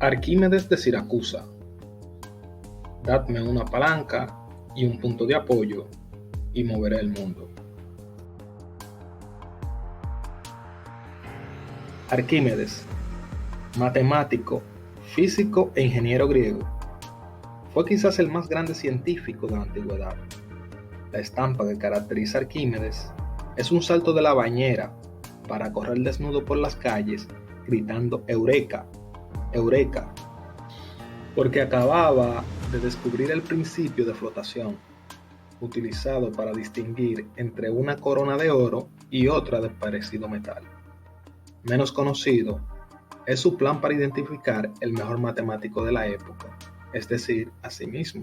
Arquímedes de Siracusa, dadme una palanca y un punto de apoyo y moveré el mundo. Arquímedes, matemático, físico e ingeniero griego, fue quizás el más grande científico de la antigüedad. La estampa que caracteriza a Arquímedes es un salto de la bañera para correr desnudo por las calles gritando ¡Eureka! ¡Eureka! Porque acababa de descubrir el principio de flotación, utilizado para distinguir entre una corona de oro y otra de parecido metal. Menos conocido es su plan para identificar el mejor matemático de la época, es decir, a sí mismo,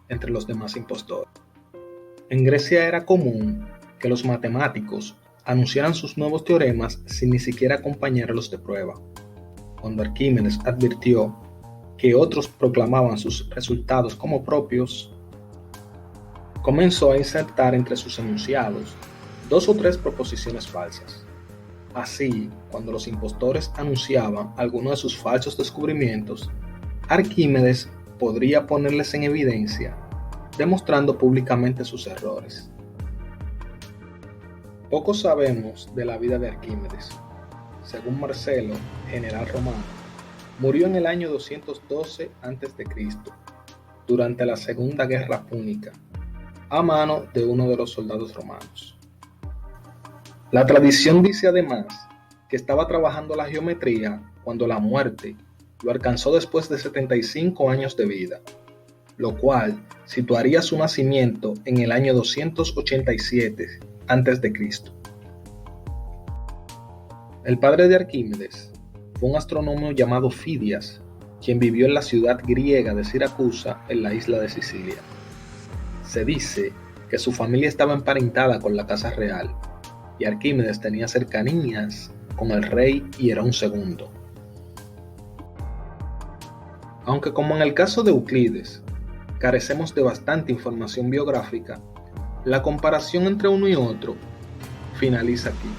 entre los demás impostores. En Grecia era común que los matemáticos anunciaran sus nuevos teoremas sin ni siquiera acompañarlos de prueba. Cuando Arquímedes advirtió que otros proclamaban sus resultados como propios, comenzó a insertar entre sus enunciados 2 o 3 proposiciones falsas. Así, cuando los impostores anunciaban alguno de sus falsos descubrimientos, Arquímedes podría ponerles en evidencia, demostrando públicamente sus errores. Poco sabemos de la vida de Arquímedes. Según Marcelo, general romano, murió en el año 212 a.C., durante la Segunda Guerra Púnica, a mano de uno de los soldados romanos. La tradición dice además que estaba trabajando la geometría cuando la muerte lo alcanzó después de 75 años de vida, lo cual situaría su nacimiento en el año 287 a.C. El padre de Arquímedes fue un astrónomo llamado Fidias, quien vivió en la ciudad griega de Siracusa en la isla de Sicilia. Se dice que su familia estaba emparentada con la casa real y Arquímedes tenía cercanías con el rey Hierón II. Aunque como en el caso de Euclides, carecemos de bastante información biográfica, la comparación entre uno y otro finaliza aquí.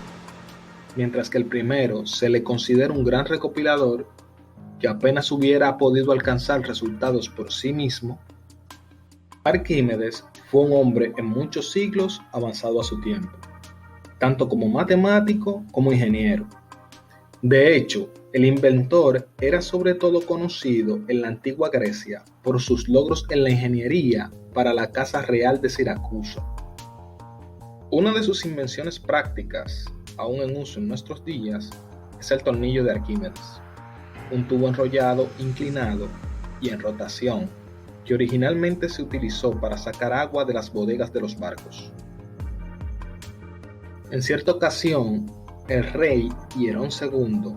Mientras que el primero se le considera un gran recopilador que apenas hubiera podido alcanzar resultados por sí mismo, Arquímedes fue un hombre en muchos siglos avanzado a su tiempo, tanto como matemático como ingeniero. De hecho, el inventor era sobre todo conocido en la antigua Grecia por sus logros en la ingeniería para la Casa Real de Siracusa. Una de sus invenciones prácticas, aún en uso en nuestros días, es el tornillo de Arquímedes, un tubo enrollado, inclinado y en rotación, que originalmente se utilizó para sacar agua de las bodegas de los barcos. En cierta ocasión, el rey Hierón II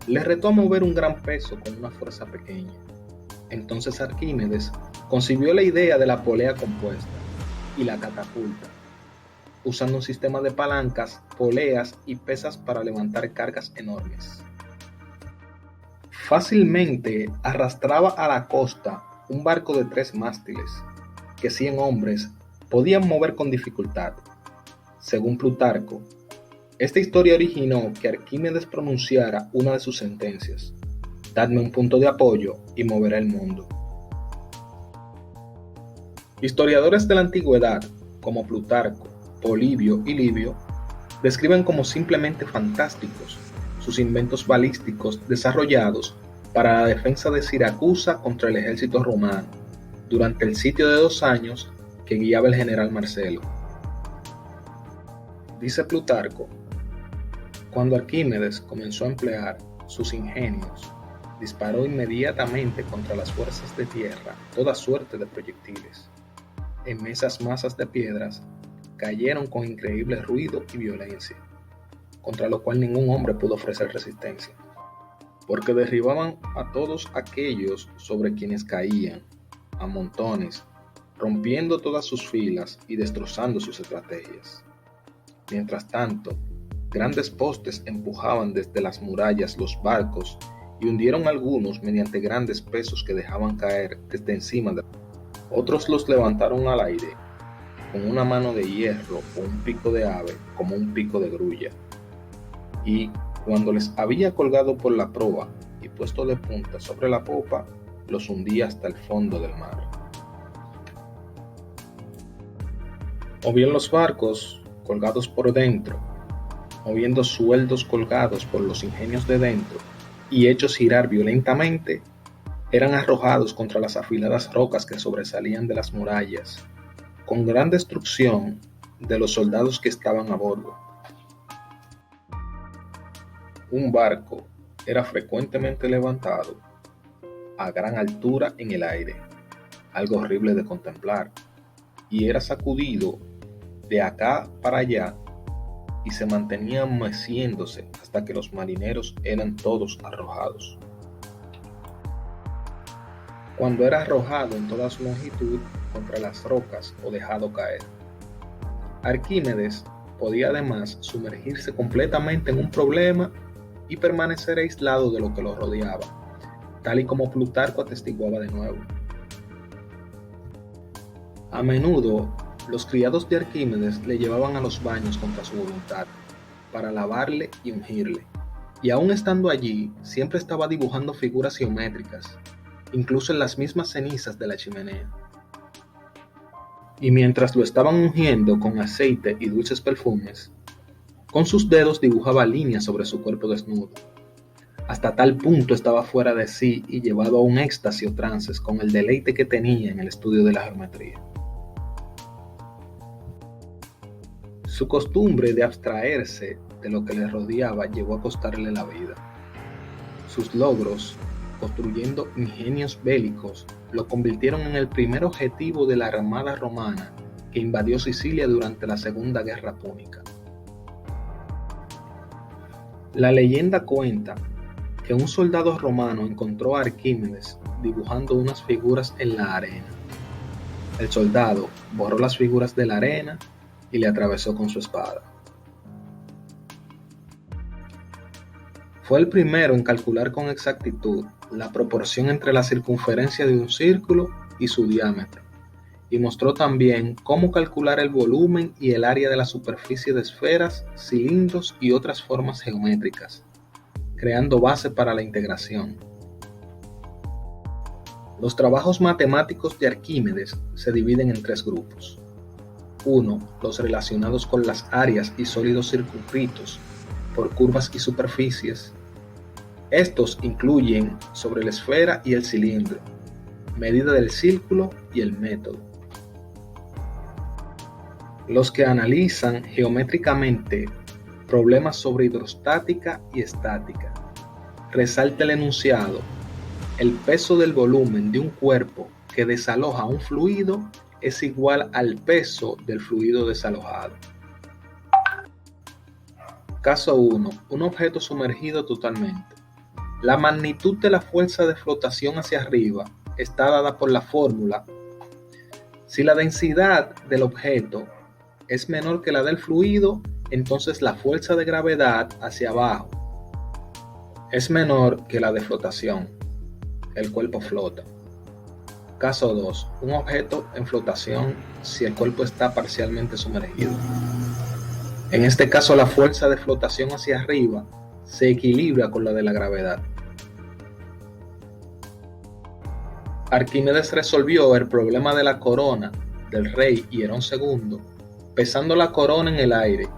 le retó a mover un gran peso con una fuerza pequeña. Entonces Arquímedes concibió la idea de la polea compuesta y la catapulta, usando un sistema de palancas, poleas y pesas para levantar cargas enormes. Fácilmente arrastraba a la costa un barco de 3 mástiles, que 100 hombres podían mover con dificultad. Según Plutarco, esta historia originó que Arquímedes pronunciara una de sus sentencias: dadme un punto de apoyo y moveré el mundo. Historiadores de la antigüedad, como Plutarco, Polibio y Livio, describen como simplemente fantásticos sus inventos balísticos desarrollados para la defensa de Siracusa contra el ejército romano durante el sitio de 2 años que guiaba el general Marcelo. Dice Plutarco, cuando Arquímedes comenzó a emplear sus ingenios, disparó inmediatamente contra las fuerzas de tierra toda suerte de proyectiles. Inmensas masas de piedras cayeron con increíble ruido y violencia, contra lo cual ningún hombre pudo ofrecer resistencia, porque derribaban a todos aquellos sobre quienes caían, a montones, rompiendo todas sus filas y destrozando sus estrategias. Mientras tanto, grandes postes empujaban desde las murallas los barcos y hundieron algunos mediante grandes pesos que dejaban caer desde encima de otros. Los levantaron al aire con una mano de hierro o un pico de ave como un pico de grulla, y cuando les había colgado por la proa y puesto de punta sobre la popa, los hundía hasta el fondo del mar. O bien los barcos colgados por dentro, o viendo sueldos colgados por los ingenios de dentro y hechos girar violentamente, eran arrojados contra las afiladas rocas que sobresalían de las murallas, con gran destrucción de los soldados que estaban a bordo. Un barco era frecuentemente levantado a gran altura en el aire, algo horrible de contemplar, y era sacudido de acá para allá y se mantenía meciéndose hasta que los marineros eran todos arrojados. Cuando era arrojado en toda su longitud contra las rocas o dejado caer, Arquímedes podía además sumergirse completamente en un problema y permanecer aislado de lo que lo rodeaba, tal y como Plutarco atestiguaba de nuevo. A menudo, los criados de Arquímedes le llevaban a los baños contra su voluntad, para lavarle y ungirle, y aun estando allí, siempre estaba dibujando figuras geométricas, incluso en las mismas cenizas de la chimenea. Y mientras lo estaban ungiendo con aceite y dulces perfumes, con sus dedos dibujaba líneas sobre su cuerpo desnudo. Hasta tal punto estaba fuera de sí y llevado a un éxtasis o trances con el deleite que tenía en el estudio de la geometría. Su costumbre de abstraerse de lo que le rodeaba llegó a costarle la vida. Sus logros, construyendo ingenios bélicos, lo convirtieron en el primer objetivo de la armada romana que invadió Sicilia durante la Segunda Guerra Púnica. La leyenda cuenta que un soldado romano encontró a Arquímedes dibujando unas figuras en la arena. El soldado borró las figuras de la arena y le atravesó con su espada. Fue el primero en calcular con exactitud la proporción entre la circunferencia de un círculo y su diámetro, y mostró también cómo calcular el volumen y el área de la superficie de esferas, cilindros y otras formas geométricas, creando base para la integración. Los trabajos matemáticos de Arquímedes se dividen en tres grupos. 1. Los relacionados con las áreas y sólidos circunscritos por curvas y superficies. Estos incluyen sobre la esfera y el cilindro, medida del círculo y el método. Los que analizan geométricamente problemas sobre hidrostática y estática. Resalta el enunciado: el peso del volumen de un cuerpo que desaloja un fluido es igual al peso del fluido desalojado. Caso 1. Un objeto sumergido totalmente. La magnitud de la fuerza de flotación hacia arriba está dada por la fórmula. Si la densidad del objeto es menor que la del fluido, entonces la fuerza de gravedad hacia abajo es menor que la de flotación. El cuerpo flota. Caso 2. Un objeto en flotación si el cuerpo está parcialmente sumergido. En este caso, la fuerza de flotación hacia arriba se equilibra con la de la gravedad. Arquímedes resolvió el problema de la corona del rey Hierón II, pesando la corona en el aire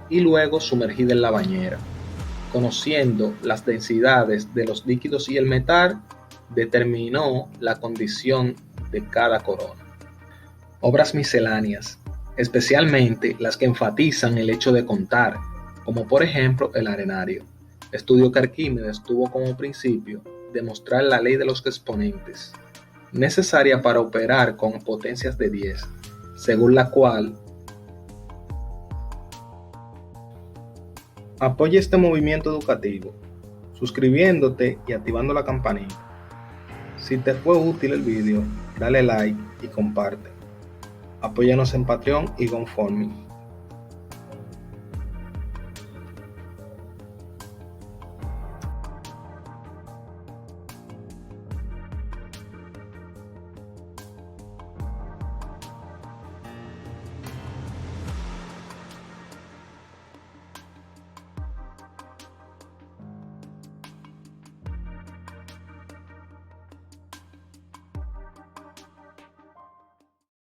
y luego sumergida en la bañera. Conociendo las densidades de los líquidos y el metal, determinó la condición de cada corona. Obras misceláneas, especialmente las que enfatizan el hecho de contar, como por ejemplo el arenario, estudio que Arquímedes tuvo como principio demostrar la ley de los exponentes, necesaria para operar con potencias de 10, según la cual apoya este movimiento educativo, suscribiéndote y activando la campanita. Si te fue útil el video, dale like y comparte. Apóyanos en Patreon y GoFundMe.